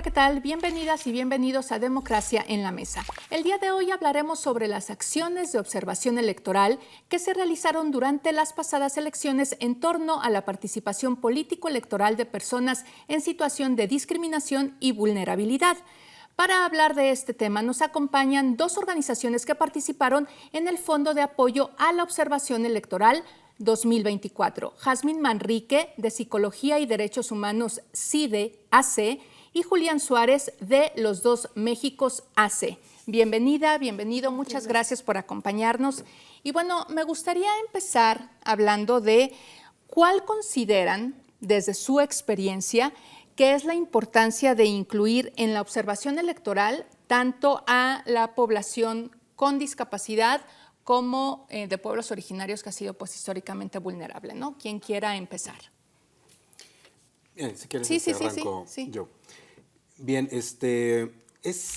Hola, ¿qué tal? Bienvenidas y bienvenidos a Democracia en la Mesa. El día de hoy hablaremos sobre las acciones de observación electoral que se realizaron durante las pasadas elecciones en torno a la participación político-electoral de personas en situación de discriminación y vulnerabilidad. Para hablar de este tema nos acompañan dos organizaciones que participaron en el Fondo de Apoyo a la Observación Electoral 2024. Jazmín Manrique, de Psicología y Derechos Humanos CIDE AC, y Julián Suárez, de Los Dos Méxicos AC. Bienvenida, bienvenido, muchas gracias por acompañarnos. Y bueno, me gustaría empezar hablando de cuál consideran, desde su experiencia, que es la importancia de incluir en la observación electoral tanto a la población con discapacidad como de pueblos originarios que ha sido pues históricamente vulnerable, ¿no? Quien quiera empezar. Bien, si quieres, Sí. arranco yo. Bien, es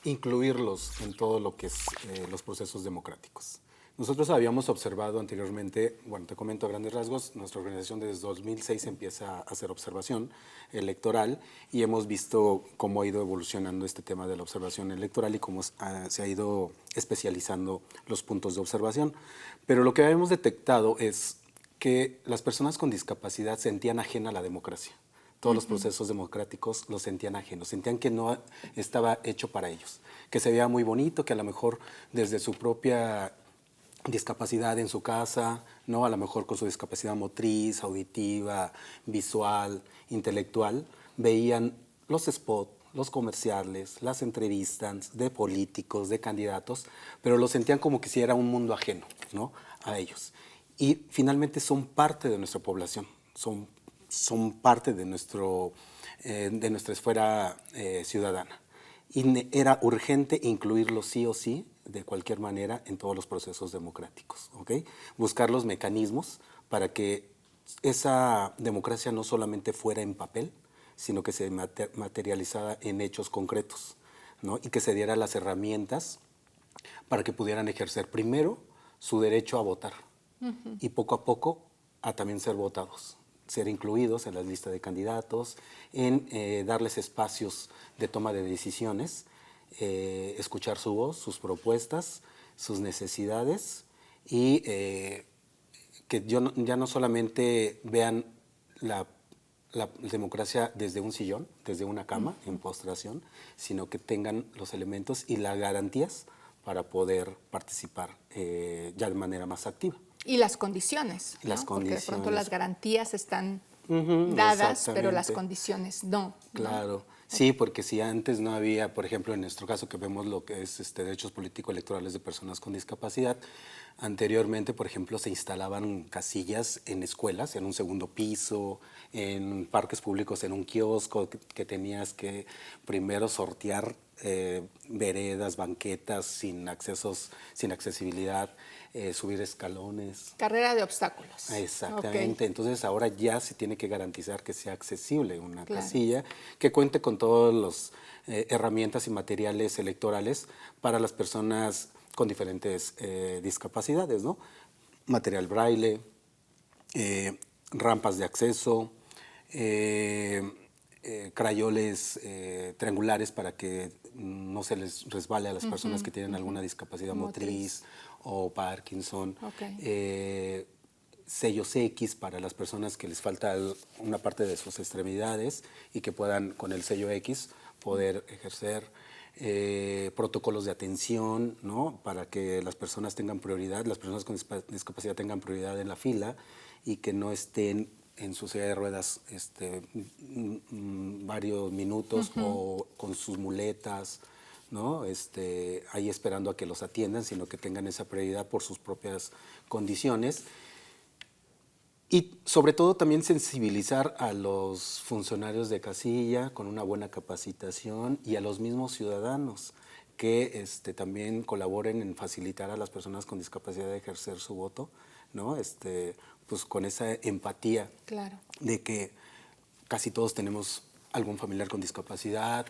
incluirlos en todo lo que es los procesos democráticos. Nosotros habíamos observado anteriormente, bueno, te comento a grandes rasgos, nuestra organización desde 2006 empieza a hacer observación electoral y hemos visto cómo ha ido evolucionando este tema de la observación electoral y cómo se ha ido especializando los puntos de observación. Pero lo que habíamos detectado es que las personas con discapacidad sentían ajena a la democracia. Todos los procesos democráticos los sentían ajenos, sentían que no estaba hecho para ellos, que se veía muy bonito, que a lo mejor desde su propia discapacidad en su casa, ¿no? A lo mejor con su discapacidad motriz, auditiva, visual, intelectual, veían los spots, los comerciales, las entrevistas de políticos, de candidatos, pero lo sentían como que si era un mundo ajeno, ¿no? A ellos. Y finalmente son parte de nuestra población, son parte de nuestra esfera ciudadana. Y era urgente incluirlos sí o sí, de cualquier manera, en todos los procesos democráticos. ¿Okay? Buscar los mecanismos para que esa democracia no solamente fuera en papel, sino que se materializara en hechos concretos, ¿no? Y que se diera las herramientas para que pudieran ejercer primero su derecho a votar y poco a poco a también ser votados, ser incluidos en las listas de candidatos, en darles espacios de toma de decisiones, escuchar su voz, sus propuestas, sus necesidades y que ya no solamente vean la democracia desde un sillón, desde una cama, en postración, sino que tengan los elementos y las garantías para poder participar ya de manera más activa. Y las condiciones, ¿no? Las condiciones. Porque de pronto las garantías están dadas, pero las condiciones no. Claro, ¿no? sí, porque si antes no había, por ejemplo, en nuestro caso que vemos lo que es derechos político-electorales de personas con discapacidad, anteriormente, por ejemplo, se instalaban casillas en escuelas, en un segundo piso, en parques públicos, en un kiosco, que tenías que primero sortear veredas, banquetas sin accesibilidad, subir escalones. Carrera de obstáculos. Exactamente, okay. Entonces ahora ya se tiene que garantizar que sea accesible una claro. casilla, que cuente con todas las herramientas y materiales electorales para las personas con diferentes discapacidades, ¿no? Material braille, rampas de acceso, crayoles triangulares para que no se les resbale a las personas que tienen alguna discapacidad motriz o Parkinson. Okay. Sellos X para las personas que les falta una parte de sus extremidades y que puedan con el sello X poder ejercer. Protocolos de atención, ¿no? Para que las personas tengan prioridad, las personas con discapacidad tengan prioridad en la fila y que no estén en su silla de ruedas varios minutos o con sus muletas, ¿no? Ahí esperando a que los atiendan, sino que tengan esa prioridad por sus propias condiciones. Y sobre todo también sensibilizar a los funcionarios de casilla con una buena capacitación y a los mismos ciudadanos que también colaboren en facilitar a las personas con discapacidad de ejercer su voto, ¿no? Pues con esa empatía claro. de que casi todos tenemos algún familiar con discapacidad,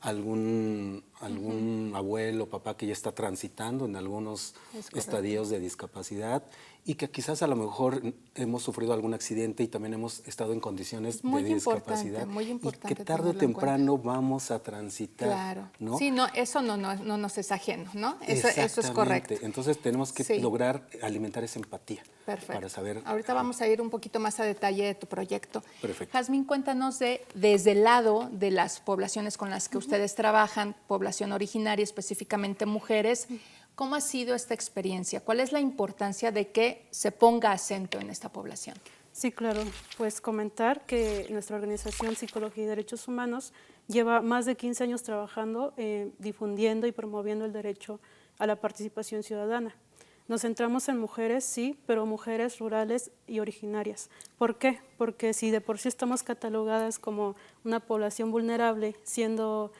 algún algún abuelo, papá que ya está transitando en algunos estadios de discapacidad y que quizás a lo mejor hemos sufrido algún accidente y también hemos estado en condiciones de discapacidad. Muy importante. Y que tarde o temprano vamos a transitar. Claro. ¿no? Sí, no, eso no nos es ajeno, ¿no? Eso es correcto. Entonces tenemos que lograr alimentar esa empatía. Perfecto. Para saber. Ahorita vamos a ir un poquito más a detalle de tu proyecto. Perfecto. Jazmín, cuéntanos desde el lado de las poblaciones con las que ustedes trabajan, población originaria, específicamente mujeres, ¿cómo ha sido esta experiencia? ¿Cuál es la importancia de que se ponga acento en esta población? Sí, claro. Pues comentar que nuestra organización Psicología y Derechos Humanos lleva más de 15 años trabajando, difundiendo y promoviendo el derecho a la participación ciudadana. Nos centramos en mujeres, sí, pero mujeres rurales y originarias. ¿Por qué? Porque si de por sí estamos catalogadas como una población vulnerable, siendo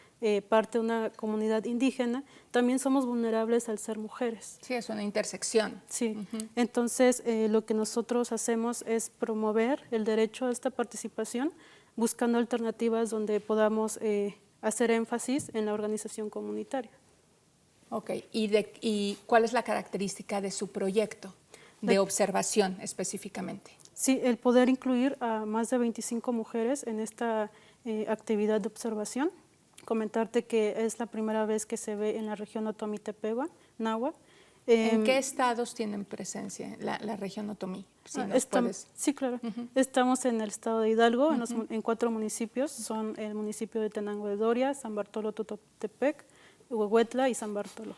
parte de una comunidad indígena, también somos vulnerables al ser mujeres. Sí, es una intersección. Sí, entonces lo que nosotros hacemos es promover el derecho a esta participación, buscando alternativas donde podamos hacer énfasis en la organización comunitaria. Ok, ¿y cuál es la característica de su proyecto de observación específicamente? Sí, el poder incluir a más de 25 mujeres en esta actividad de observación. Comentarte que es la primera vez que se ve en la región Otomí Tepehua, Náhuatl. ¿En qué estados tienen presencia la región Otomí? Si sí, claro. Estamos en el estado de Hidalgo, en 4 municipios. Son el municipio de Tenango de Doria, San Bartolo Tototepec, Huehuetla y San Bartolo.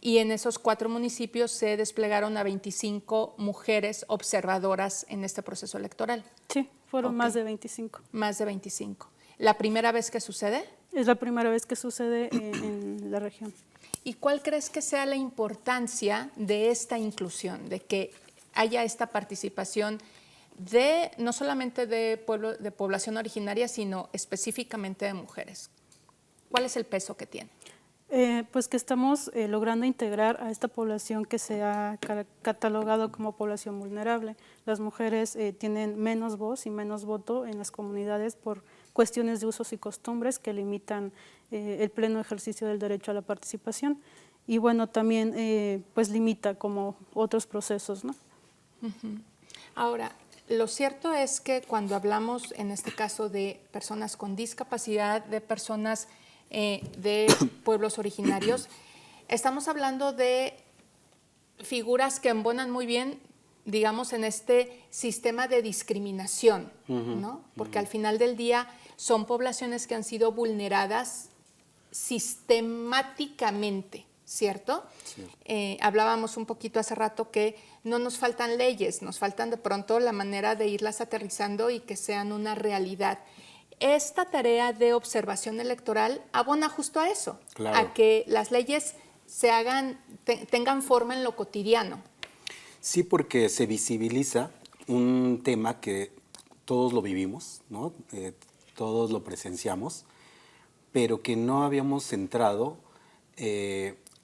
Y en esos 4 municipios se desplegaron a 25 mujeres observadoras en este proceso electoral. Sí, fueron más de 25. Más de 25. ¿La primera vez que sucede? Es la primera vez que sucede en la región. ¿Y cuál crees que sea la importancia de esta inclusión, de que haya esta participación de no solamente de población originaria, sino específicamente de mujeres? ¿Cuál es el peso que tiene? Pues que estamos logrando integrar a esta población que se ha catalogado como población vulnerable. Las mujeres tienen menos voz y menos voto en las comunidades por cuestiones de usos y costumbres que limitan el pleno ejercicio del derecho a la participación. Y bueno, también pues limita como otros procesos, ¿no? Ahora, lo cierto es que cuando hablamos en este caso de personas con discapacidad, de personas de pueblos originarios, estamos hablando de figuras que embonan muy bien, digamos, en este sistema de discriminación, ¿no? Porque al final del día son poblaciones que han sido vulneradas sistemáticamente, ¿cierto? Sí. Hablábamos un poquito hace rato que no nos faltan leyes, nos faltan de pronto la manera de irlas aterrizando y que sean una realidad. Esta tarea de observación electoral abona justo a eso, claro, a que las leyes se hagan, tengan forma en lo cotidiano. Sí, porque se visibiliza un tema que todos lo vivimos, ¿no? Todos lo presenciamos, pero que no habíamos centrado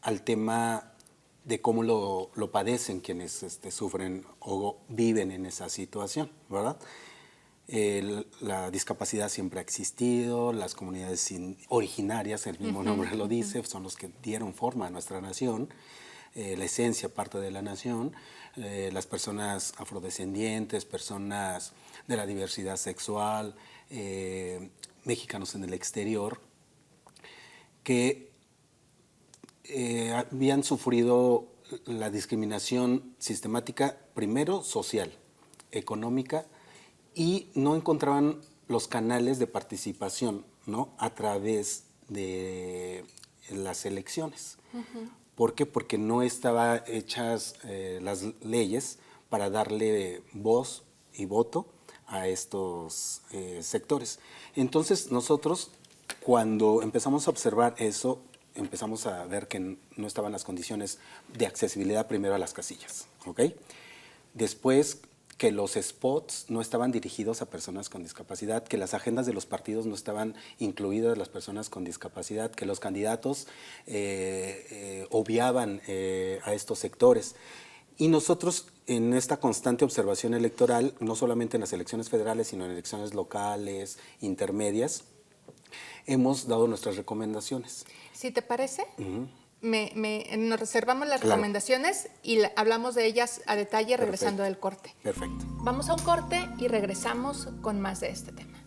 al tema de cómo lo padecen quienes sufren o viven en esa situación, ¿verdad? La discapacidad siempre ha existido, las comunidades originarias, el mismo nombre lo dice, son los que dieron forma a nuestra nación, la esencia parte de la nación, las personas afrodescendientes, personas de la diversidad sexual, mexicanos en el exterior, que habían sufrido la discriminación sistemática, primero social, económica, y no encontraban los canales de participación, ¿no?, a través de las elecciones. ¿Por qué? Porque no estaban hechas las leyes para darle voz y voto a estos sectores. Entonces nosotros, cuando empezamos a observar eso, empezamos a ver que no estaban las condiciones de accesibilidad primero a las casillas, ¿ok? Después, que los spots no estaban dirigidos a personas con discapacidad, que las agendas de los partidos no estaban incluidas las personas con discapacidad, que los candidatos obviaban a estos sectores. Y nosotros, en esta constante observación electoral, no solamente en las elecciones federales, sino en elecciones locales, intermedias, hemos dado nuestras recomendaciones. Si te parece, nos reservamos las recomendaciones y hablamos de ellas a detalle regresando del corte. Perfecto. Vamos a un corte y regresamos con más de este tema.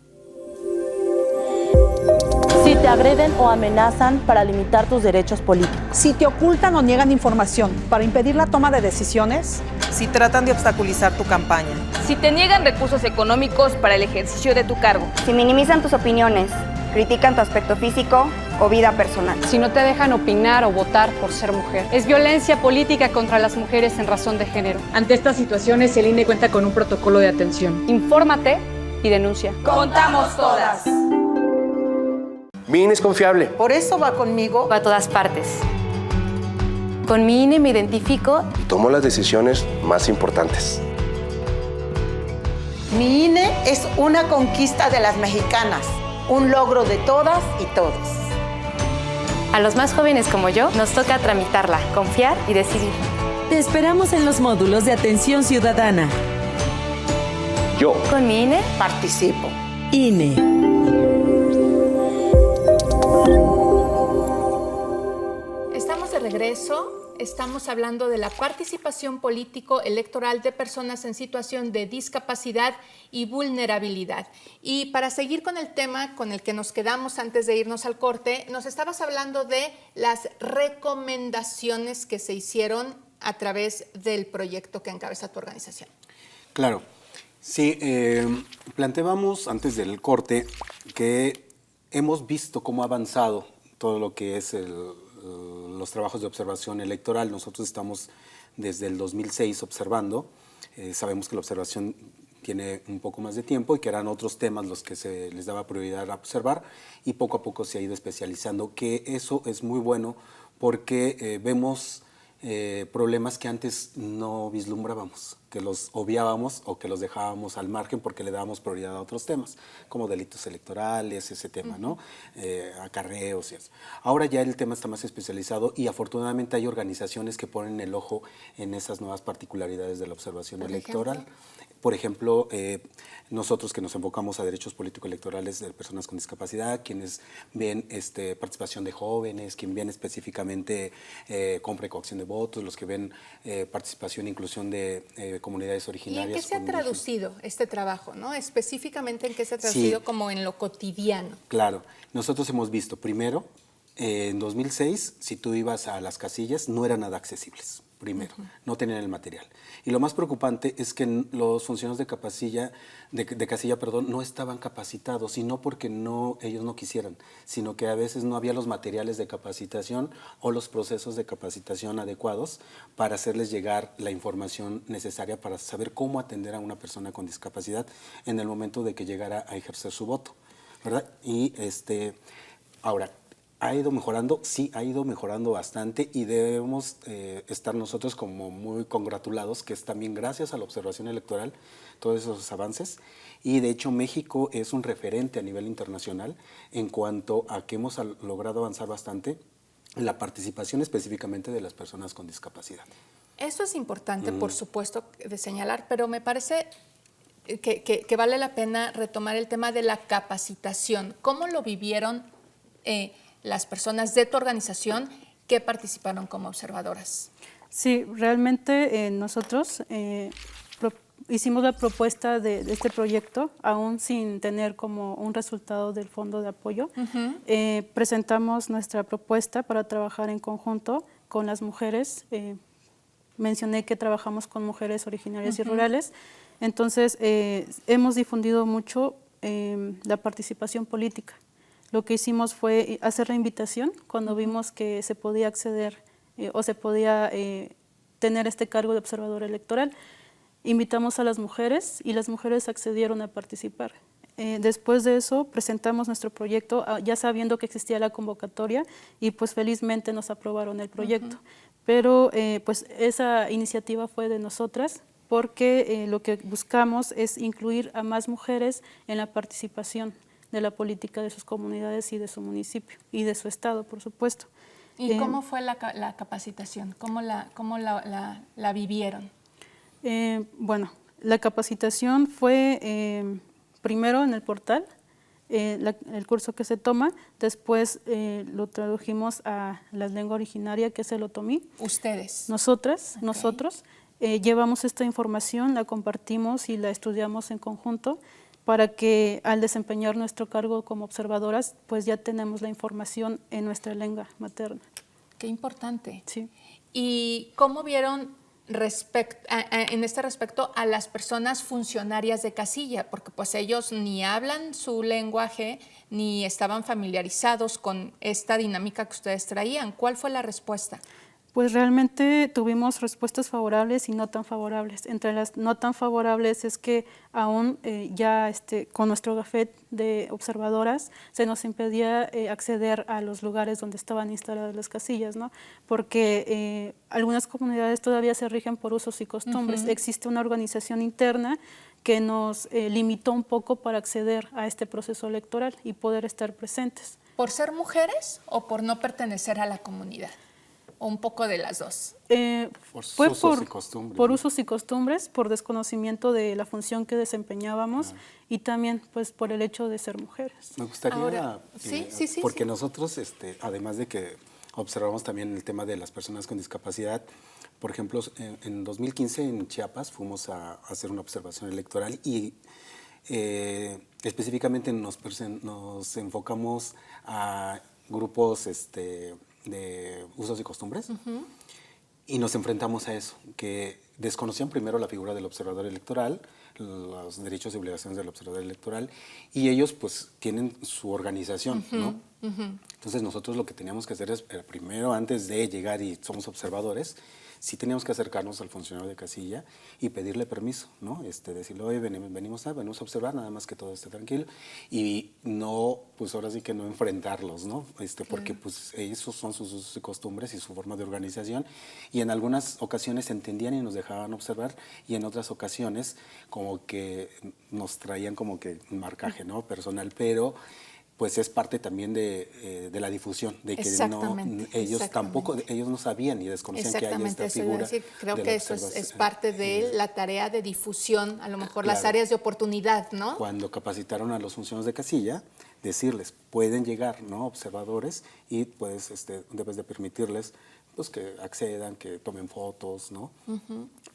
Si te agreden o amenazan para limitar tus derechos políticos. Si te ocultan o niegan información para impedir la toma de decisiones. Si tratan de obstaculizar tu campaña. Si te niegan recursos económicos para el ejercicio de tu cargo. Si minimizan tus opiniones, critican tu aspecto físico o vida personal. Si no te dejan opinar o votar por ser mujer. Es violencia política contra las mujeres en razón de género. Ante estas situaciones, el INE cuenta con un protocolo de atención. Infórmate y denuncia. ¡Contamos todas! Mi INE es confiable. Por eso va conmigo. Va a todas partes. Con mi INE me identifico. Y tomo las decisiones más importantes. Mi INE es una conquista de las mexicanas. Un logro de todas y todos. A los más jóvenes como yo, nos toca tramitarla, confiar y decidir. Te esperamos en los módulos de atención ciudadana. Yo. Con mi INE participo. INE. Estamos de regreso. Estamos hablando de la participación político-electoral de personas en situación de discapacidad y vulnerabilidad. Y para seguir con el tema con el que nos quedamos antes de irnos al corte, nos estabas hablando de las recomendaciones que se hicieron a través del proyecto que encabeza tu organización. Claro. Sí, planteábamos antes del corte que hemos visto cómo ha avanzado todo lo que es los trabajos de observación electoral. Nosotros estamos desde el 2006 observando. Sabemos que la observación tiene un poco más de tiempo y que eran otros temas los que se les daba prioridad a observar, y poco a poco se ha ido especializando, que eso es muy bueno porque vemos problemas que antes no vislumbrábamos, que los obviábamos o que los dejábamos al margen porque le dábamos prioridad a otros temas, como delitos electorales, ese tema, ¿no? Acarreos y eso. Ahora ya el tema está más especializado y afortunadamente hay organizaciones que ponen el ojo en esas nuevas particularidades de la observación electoral. Por ejemplo, nosotros que nos enfocamos a derechos político-electorales de personas con discapacidad, quienes ven participación de jóvenes, quien ven específicamente compra y coacción de votos, los que ven participación e inclusión de comunidades originarias. ¿Y en qué se ha traducido este trabajo, ¿no? Específicamente, ¿en qué se ha traducido como en lo cotidiano? Claro. Nosotros hemos visto, primero, en 2006, si tú ibas a las casillas, no eran nada accesibles. Primero, no tenían el material. Y lo más preocupante es que los funcionarios de casilla, no estaban capacitados, y no porque ellos no quisieran, sino que a veces no había los materiales de capacitación o los procesos de capacitación adecuados para hacerles llegar la información necesaria para saber cómo atender a una persona con discapacidad en el momento de que llegara a ejercer su voto, ¿verdad? Y ahora, ¿ha ido mejorando? Sí, ha ido mejorando bastante, y debemos estar nosotros como muy congratulados que es también gracias a la observación electoral todos esos avances. Y de hecho México es un referente a nivel internacional en cuanto a que hemos logrado avanzar bastante en la participación específicamente de las personas con discapacidad. Eso es importante, por supuesto, de señalar, pero me parece que vale la pena retomar el tema de la capacitación. ¿Cómo lo vivieron las personas de tu organización que participaron como observadoras? Sí, realmente nosotros hicimos la propuesta de este proyecto, aún sin tener como un resultado del fondo de apoyo. Presentamos nuestra propuesta para trabajar en conjunto con las mujeres. Mencioné que trabajamos con mujeres originarias y rurales. Entonces, hemos difundido mucho la participación política. Lo que hicimos fue hacer la invitación cuando vimos que se podía acceder o se podía tener este cargo de observador electoral. Invitamos a las mujeres y las mujeres accedieron a participar. Después de eso presentamos nuestro proyecto ya sabiendo que existía la convocatoria, y pues felizmente nos aprobaron el proyecto. Pero pues esa iniciativa fue de nosotras, porque lo que buscamos es incluir a más mujeres en la participación de la política de sus comunidades y de su municipio y de su estado, por supuesto. ¿Y cómo fue la capacitación? ¿Cómo la vivieron? Bueno, la capacitación fue primero en el portal. el curso que se toma. Después lo tradujimos a la lengua originaria, que es el otomí. ¿Ustedes? Nosotros. Llevamos esta información, la compartimos y la estudiamos en conjunto para que al desempeñar nuestro cargo como observadoras, pues ya tenemos la información en nuestra lengua materna. Qué importante. Sí. ¿Y cómo vieron en este respecto a las personas funcionarias de casilla? Porque pues ellos ni hablan su lenguaje, ni estaban familiarizados con esta dinámica que ustedes traían. ¿Cuál fue la respuesta? Pues realmente tuvimos respuestas favorables y no tan favorables. Entre las no tan favorables es que aún ya con nuestro gafet de observadoras se nos impedía acceder a los lugares donde estaban instaladas las casillas, ¿no? Porque algunas comunidades todavía se rigen por usos y costumbres. Existe una organización interna que nos limitó un poco para acceder a este proceso electoral y poder estar presentes. ¿Por ser mujeres o por no pertenecer a la comunidad? ¿O un poco de las dos? Por usos y costumbres. Por usos y costumbres, por desconocimiento de la función que desempeñábamos y también pues por el hecho de ser mujeres. Me gustaría, ahora, sí, porque nosotros, además de que observamos también el tema de las personas con discapacidad, por ejemplo, en 2015 en Chiapas fuimos a hacer una observación electoral y específicamente nos enfocamos a grupos de usos y costumbres, y nos enfrentamos a eso, que desconocían primero la figura del observador electoral, los derechos y obligaciones del observador electoral, y ellos pues tienen su organización, ¿no? Entonces nosotros lo que teníamos que hacer es, primero, antes de llegar y somos observadores, sí teníamos que acercarnos al funcionario de casilla y pedirle permiso, ¿no? Decirle, oye, venimos a observar, nada más que todo esté tranquilo, y no, pues ahora sí que no enfrentarlos, ¿no? Porque pues esos son sus usos y costumbres y su forma de organización, y en algunas ocasiones entendían y nos dejaban observar, y en otras ocasiones como que nos traían como que un marcaje, ¿no? Personal, pero pues es parte también de la difusión, de que ellos no sabían y desconocían que hay esta figura. Creo que eso es parte de la tarea de difusión, a lo mejor las áreas de oportunidad, ¿no? Cuando capacitaron a los funcionarios de casilla, decirles, pueden llegar, ¿no?, observadores, y pues debes de permitirles pues que accedan, que tomen fotos, ¿no?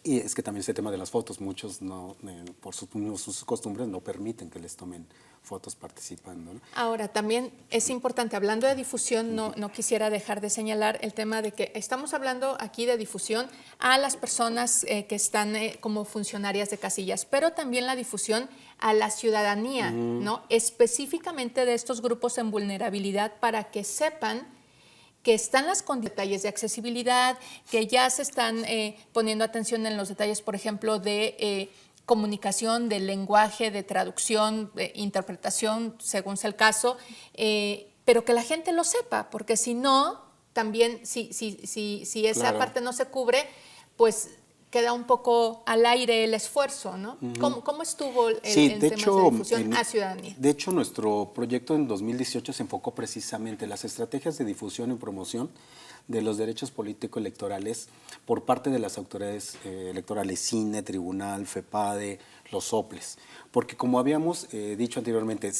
Y es que también ese tema de las fotos, muchos no, por sus costumbres no permiten que les tomen fotos participando, ¿no? Ahora, también es importante, hablando de difusión, no quisiera dejar de señalar el tema de que estamos hablando aquí de difusión a las personas que están como funcionarias de casillas, pero también la difusión a la ciudadanía, ¿no? Específicamente de estos grupos en vulnerabilidad, para que sepan que están los detalles de accesibilidad, que ya se están poniendo atención en los detalles, por ejemplo, de comunicación, de lenguaje, de traducción, de interpretación, según sea el caso, pero que la gente lo sepa, porque si no, también si esa parte no se cubre, pues queda un poco al aire el esfuerzo, ¿no? ¿Cómo estuvo el tema de difusión a ciudadanía? De hecho, nuestro proyecto en 2018 se enfocó precisamente en las estrategias de difusión y promoción de los derechos político-electorales por parte de las autoridades electorales, CINE, Tribunal, FEPADE, los OPLES. Porque como habíamos dicho anteriormente,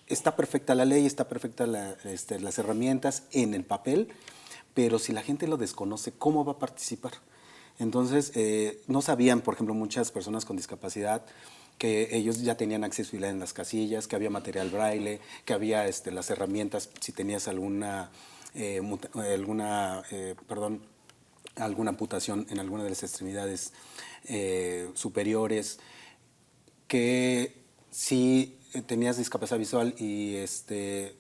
está perfecta la ley, está perfecta las herramientas en el papel, pero si la gente lo desconoce, ¿cómo va a participar? Entonces, no sabían, por ejemplo, muchas personas con discapacidad, que ellos ya tenían accesibilidad en las casillas, que había material braille, que había las herramientas, si tenías alguna amputación en alguna de las extremidades superiores, que si tenías discapacidad visual y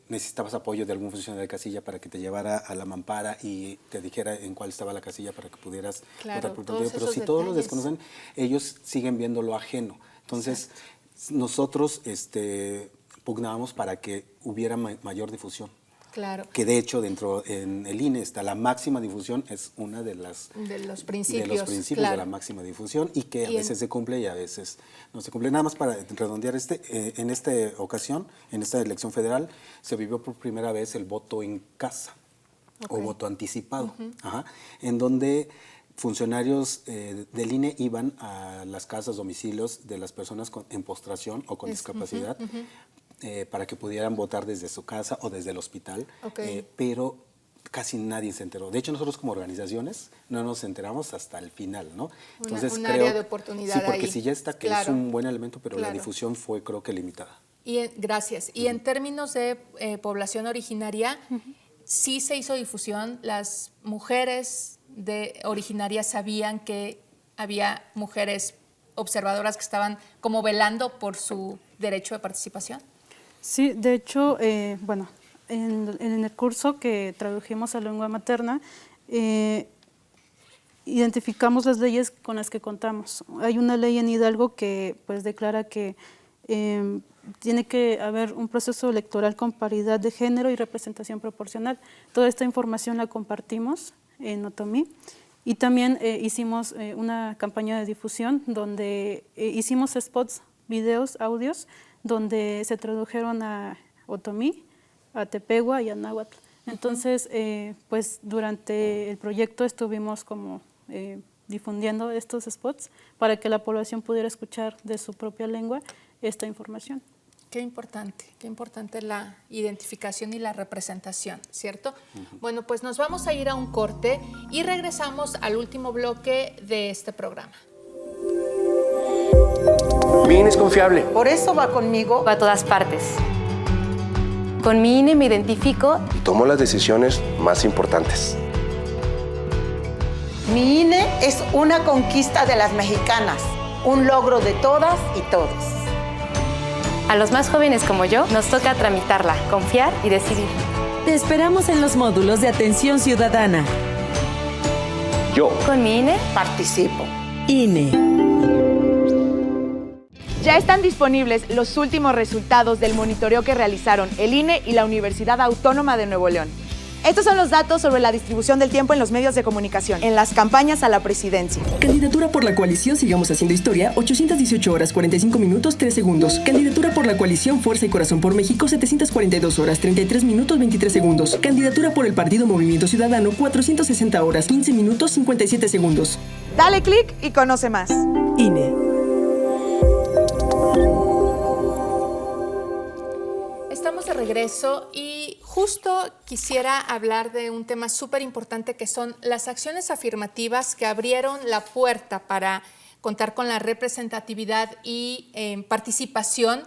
necesitabas apoyo de algún funcionario de casilla para que te llevara a la mampara y te dijera en cuál estaba la casilla para que pudieras votar por tu partido. Pero si todos los desconocen, ellos siguen viendo lo ajeno. Entonces, nosotros pugnábamos para que hubiera mayor difusión. Claro. Que de hecho en el INE está la máxima difusión, es una de los principios de la máxima difusión, y que a veces se cumple y a veces no se cumple. Nada más para redondear en esta ocasión, en esta elección federal, se vivió por primera vez el voto en casa o voto anticipado, en donde funcionarios del INE iban a las casas, domicilios de las personas en postración o con discapacidad, para que pudieran votar desde su casa o desde el hospital, pero casi nadie se enteró. De hecho, nosotros como organizaciones no nos enteramos hasta el final, ¿no? Entonces, un área de oportunidad. Sí, porque ahí. sí ya está, que es un buen elemento, pero la difusión fue, creo que, limitada. Gracias. Y en términos de población originaria, sí se hizo difusión. Las mujeres originarias sabían que había mujeres observadoras que estaban como velando por su derecho de participación. Sí, de hecho, bueno, en el curso que tradujimos a lengua materna, identificamos las leyes con las que contamos. Hay una ley en Hidalgo que pues declara que tiene que haber un proceso electoral con paridad de género y representación proporcional. Toda esta información la compartimos en Otomí y también hicimos una campaña de difusión donde hicimos spots, videos, audios, donde se tradujeron a Otomí, a Tepehua y a Náhuatl. Entonces, pues durante el proyecto estuvimos como difundiendo estos spots para que la población pudiera escuchar de su propia lengua esta información. Qué importante la identificación y la representación, ¿cierto? Bueno, pues nos vamos a ir a un corte y regresamos al último bloque de este programa. Mi INE es confiable. Por eso va conmigo. Va a todas partes. Con mi INE me identifico Y tomo las decisiones más importantes. Mi INE es una conquista de las mexicanas, un logro de todas y todos. A los más jóvenes como yo, nos toca tramitarla, confiar y decidir. Te esperamos en los módulos de atención ciudadana. Yo. Con mi INE, participo. INE. Ya están disponibles los últimos resultados del monitoreo que realizaron el INE y la Universidad Autónoma de Nuevo León. Estos son los datos sobre la distribución del tiempo en los medios de comunicación, en las campañas a la presidencia. Candidatura por la coalición Sigamos Haciendo Historia, 818 horas 45 minutos 3 segundos. Candidatura por la coalición Fuerza y Corazón por México, 742 horas 33 minutos 23 segundos. Candidatura por el Partido Movimiento Ciudadano, 460 horas 15 minutos 57 segundos. Dale clic y conoce más. INE. Estamos de regreso y justo quisiera hablar de un tema súper importante que son las acciones afirmativas que abrieron la puerta para contar con la representatividad y participación,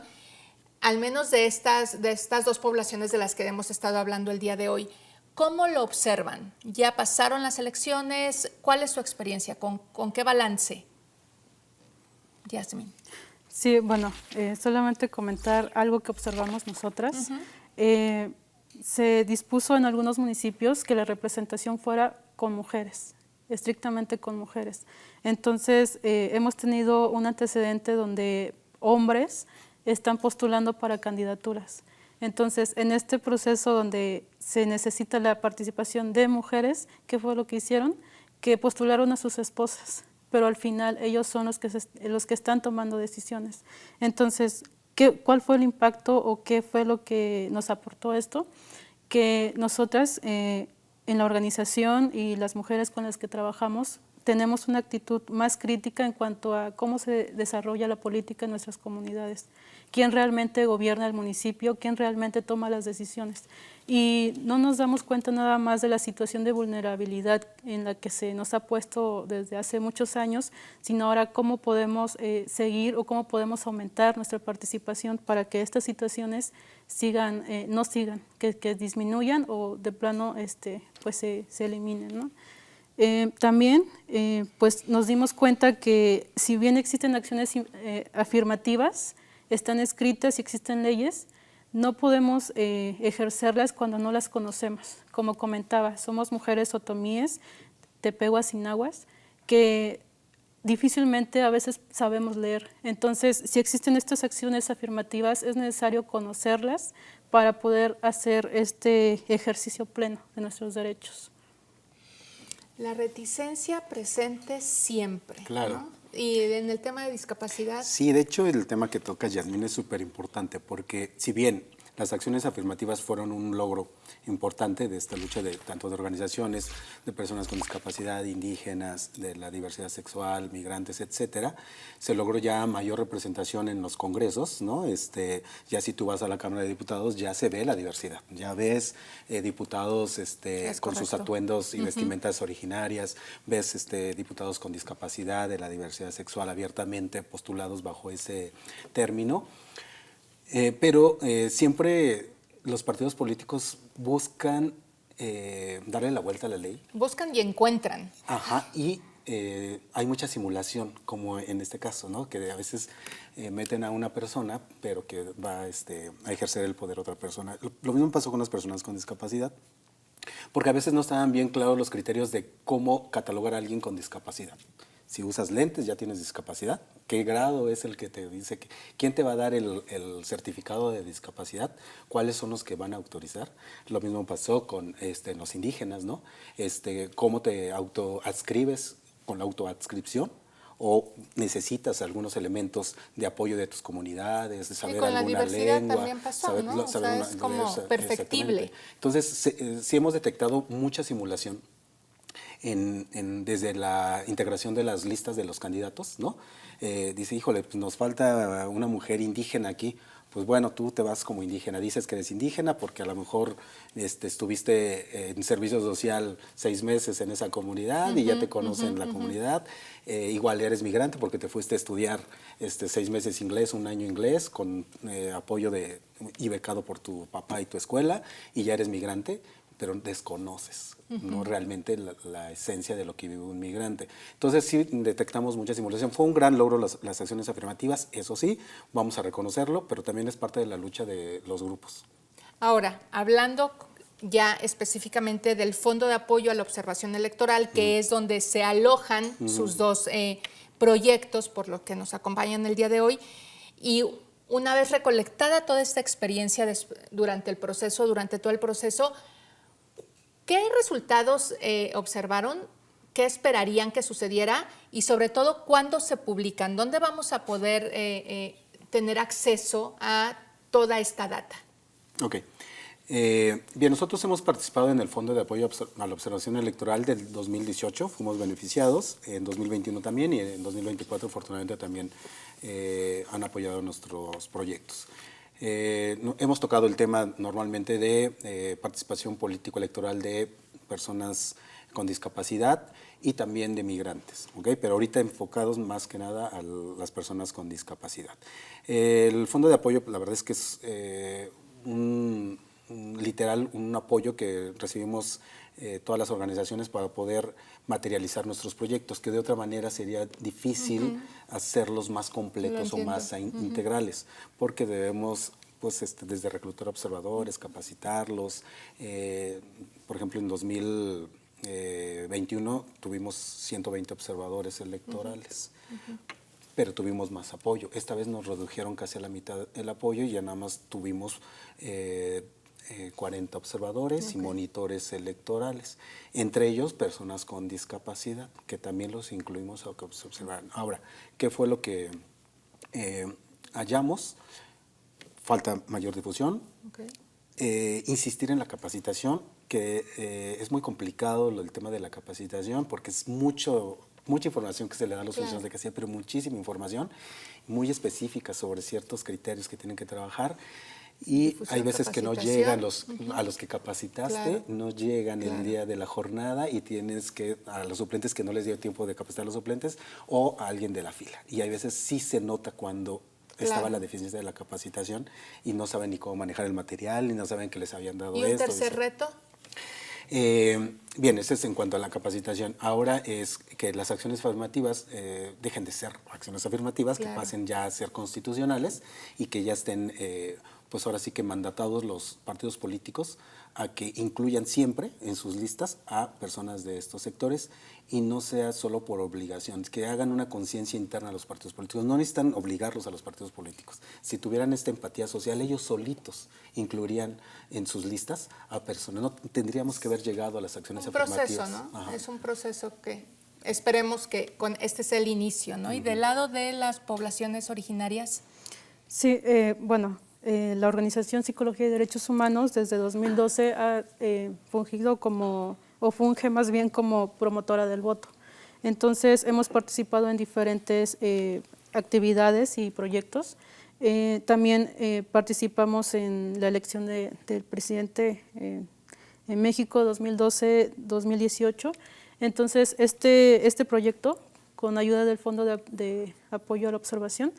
al menos de estas dos poblaciones de las que hemos estado hablando el día de hoy. ¿Cómo lo observan? ¿Ya pasaron las elecciones? ¿Cuál es su experiencia? ¿Con qué balance? Yasmin. Sí, bueno, solamente comentar algo que observamos nosotras. Se dispuso en algunos municipios que la representación fuera con mujeres, estrictamente con mujeres. Entonces, hemos tenido un antecedente donde hombres están postulando para candidaturas. Entonces, en este proceso donde se necesita la participación de mujeres, ¿qué fue lo que hicieron? Que postularon a sus esposas, pero al final ellos son los que están tomando decisiones. Entonces, ¿cuál fue el impacto o qué fue lo que nos aportó esto? Que nosotras en la organización y las mujeres con las que trabajamos tenemos una actitud más crítica en cuanto a cómo se desarrolla la política en nuestras comunidades, quién realmente gobierna el municipio, quién realmente toma las decisiones. Y no nos damos cuenta nada más de la situación de vulnerabilidad en la que se nos ha puesto desde hace muchos años, sino ahora cómo podemos seguir o cómo podemos aumentar nuestra participación para que estas situaciones no sigan, que disminuyan o de plano pues se eliminen, ¿no? También pues nos dimos cuenta que si bien existen acciones afirmativas, están escritas y existen leyes, no podemos ejercerlas cuando no las conocemos. Como comentaba, somos mujeres otomíes, tepehuas y náhuatl, que difícilmente a veces sabemos leer. Entonces, si existen estas acciones afirmativas, es necesario conocerlas para poder hacer este ejercicio pleno de nuestros derechos. La reticencia presente siempre. Claro. ¿No? Y en el tema de discapacidad. Sí, de hecho el tema que tocas, Yasmin, es súper importante porque si bien Las acciones afirmativas fueron un logro importante de esta lucha tanto de organizaciones, de personas con discapacidad, indígenas, de la diversidad sexual, migrantes, etcétera. Se logró ya mayor representación en los congresos, ¿no? Ya si tú vas a la Cámara de Diputados, ya se ve la diversidad. Ya ves diputados con sus atuendos y vestimentas originarias, ves diputados con discapacidad, de la diversidad sexual abiertamente postulados bajo ese término. Pero siempre los partidos políticos buscan darle la vuelta a la ley. Buscan y encuentran. Ajá, y hay mucha simulación, como en este caso, ¿no? Que a veces meten a una persona, pero que va a ejercer el poder otra persona. Lo mismo pasó con las personas con discapacidad, porque a veces no estaban bien claros los criterios de cómo catalogar a alguien con discapacidad. Si usas lentes, ya tienes discapacidad. ¿Qué grado es el que te dice quién te va a dar el certificado de discapacidad? ¿Cuáles son los que van a autorizar? Lo mismo pasó con los indígenas, ¿no? ¿Cómo te autoadscribes con la autoadscripción? ¿O necesitas algunos elementos de apoyo de tus comunidades, de saber alguna lengua? Con la diversidad también pasó, ¿no? O sea, es como perfectible. Entonces, sí hemos detectado mucha simulación desde la integración de las listas de los candidatos, ¿no? Dice, híjole, pues nos falta una mujer indígena aquí. Pues bueno, tú te vas como indígena, dices que eres indígena porque a lo mejor estuviste en servicio social 6 meses en esa comunidad y ya te conocen la comunidad. Igual eres migrante porque te fuiste a estudiar 6 meses inglés, 1 año inglés, con apoyo y becado por tu papá y tu escuela, y ya eres migrante, pero desconoces no realmente la esencia de lo que vive un migrante. Entonces sí detectamos mucha simulación. Fue un gran logro las acciones afirmativas, eso sí, vamos a reconocerlo, pero también es parte de la lucha de los grupos. Ahora, hablando ya específicamente del Fondo de Apoyo a la Observación Electoral, que es donde se alojan sus 2 proyectos, por lo que nos acompañan el día de hoy, y una vez recolectada toda esta experiencia durante todo el proceso, ¿qué resultados observaron? ¿Qué esperarían que sucediera? Y sobre todo, ¿cuándo se publican? ¿Dónde vamos a poder tener acceso a toda esta data? Ok. Bien, nosotros hemos participado en el Fondo de Apoyo a la Observación Electoral del 2018, fuimos beneficiados, en 2021 también, y en 2024 afortunadamente también han apoyado nuestros proyectos. Hemos tocado el tema normalmente de participación político-electoral de personas con discapacidad y también de migrantes, ¿okay? Pero ahorita enfocados más que nada a las personas con discapacidad. El Fondo de Apoyo, la verdad es que es literal un apoyo que recibimos todas las organizaciones para poder materializar nuestros proyectos, que de otra manera sería difícil hacerlos más completos o más integrales, porque debemos pues, desde reclutar observadores, capacitarlos. Por ejemplo, en 2021 tuvimos 120 observadores electorales, pero tuvimos más apoyo. Esta vez nos redujeron casi a la mitad el apoyo y ya nada más tuvimos 40 observadores y monitores electorales, entre ellos personas con discapacidad, que también los incluimos a que observaran. Ahora, ¿qué fue lo que hallamos? Falta mayor difusión, insistir en la capacitación, que es muy complicado el tema de la capacitación porque es mucha información que se le da a los funcionarios de casilla, pero muchísima información muy específica sobre ciertos criterios que tienen que trabajar. Y hay veces que no llegan a los que capacitaste, no llegan el día de la jornada y tienes que, a los suplentes que no les dio tiempo de capacitar a los suplentes o a alguien de la fila. Y hay veces sí se nota cuando estaba la deficiencia de la capacitación y no saben ni cómo manejar el material, ni no saben que les habían dado esto. ¿Y un tercer reto? Bien, ese es en cuanto a la capacitación. Ahora es que las acciones afirmativas dejen de ser acciones afirmativas, que pasen ya a ser constitucionales y que ya estén, pues ahora sí que mandatados los partidos políticos a que incluyan siempre en sus listas a personas de estos sectores y no sea solo por obligación, que hagan una conciencia interna a los partidos políticos. No necesitan obligarlos a los partidos políticos. Si tuvieran esta empatía social, ellos solitos incluirían en sus listas a personas. No tendríamos que haber llegado a las acciones afirmativas. Es un proceso, ¿no? Es un proceso que esperemos que este sea el inicio, ¿no? Y del lado de las poblaciones originarias. Sí, bueno, la Organización Psicología y Derechos Humanos desde 2012 ha fungido funge más bien como promotora del voto. Entonces hemos participado en diferentes actividades y proyectos. También participamos en la elección del presidente en México 2012-2018. Entonces este proyecto, con ayuda del Fondo de Apoyo a la Observación,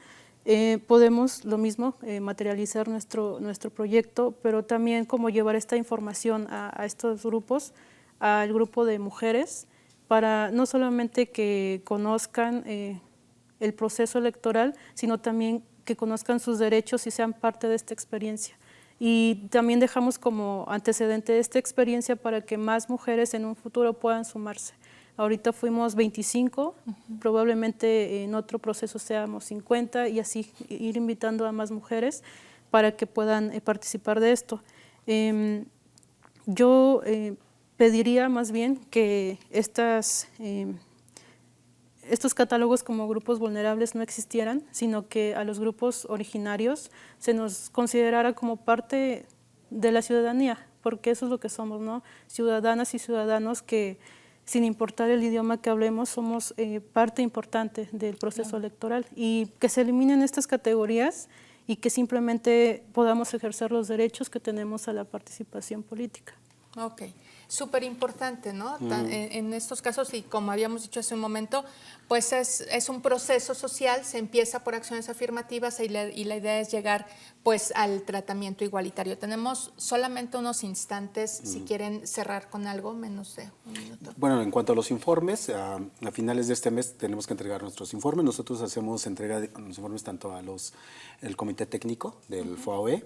podemos lo mismo materializar nuestro proyecto, pero también como llevar esta información a estos grupos, al grupo de mujeres, para no solamente que conozcan el proceso electoral, sino también que conozcan sus derechos y sean parte de esta experiencia. Y también dejamos como antecedente esta experiencia para que más mujeres en un futuro puedan sumarse. Ahorita fuimos 25, probablemente en otro proceso seamos 50 y así ir invitando a más mujeres para que puedan participar de esto. Yo pediría más bien que estos catálogos como grupos vulnerables no existieran, sino que a los grupos originarios se nos considerara como parte de la ciudadanía, porque eso es lo que somos, ¿no? Ciudadanas y ciudadanos que, sin importar el idioma que hablemos, somos parte importante del proceso electoral, y que se eliminen estas categorías y que simplemente podamos ejercer los derechos que tenemos a la participación política. Ok, súper importante, ¿no? En estos casos, y como habíamos dicho hace un momento, pues es un proceso social, se empieza por acciones afirmativas y la idea es llegar pues al tratamiento igualitario. Tenemos solamente unos instantes, si quieren cerrar con algo, menos de un minuto. Bueno, en cuanto a los informes, a finales de este mes tenemos que entregar nuestros informes. Nosotros hacemos entrega de los informes tanto a el comité técnico del FOAOE,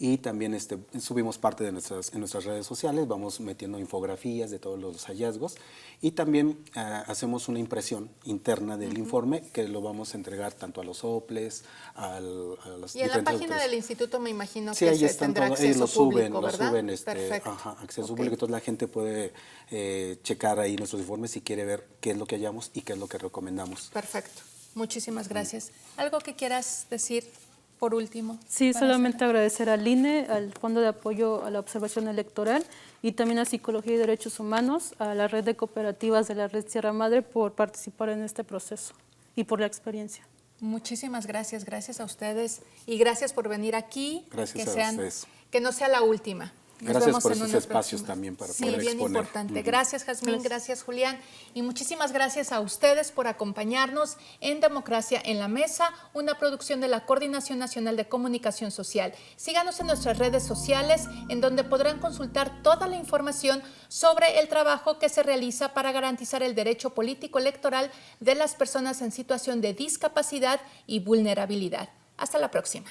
y también subimos parte en nuestras redes sociales, vamos metiendo infografías de todos los hallazgos, y también hacemos una impresión interna del informe que lo vamos a entregar tanto a los OPLES, a las y en la página del instituto me imagino sí, que ahí están tendrá todos, acceso público, lo suben, Perfecto. acceso público, entonces la gente puede checar ahí nuestros informes si quiere ver qué es lo que hallamos y qué es lo que recomendamos. Perfecto, muchísimas gracias. ¿Algo que quieras decir? Por último. Sí, solamente agradecer al INE, al Fondo de Apoyo a la Observación Electoral y también a Psicología y Derechos Humanos, a la red de cooperativas de la Red Sierra Madre por participar en este proceso y por la experiencia. Muchísimas gracias, gracias a ustedes y gracias por venir aquí. Gracias a ustedes. Que no sea la última. Nos gracias vemos por en esos espacios también para poder exponer. Sí, bien importante. Gracias, Jazmín, gracias, Julián. Y muchísimas gracias a ustedes por acompañarnos en Democracia en la Mesa, una producción de la Coordinación Nacional de Comunicación Social. Síganos en nuestras redes sociales, en donde podrán consultar toda la información sobre el trabajo que se realiza para garantizar el derecho político electoral de las personas en situación de discapacidad y vulnerabilidad. Hasta la próxima.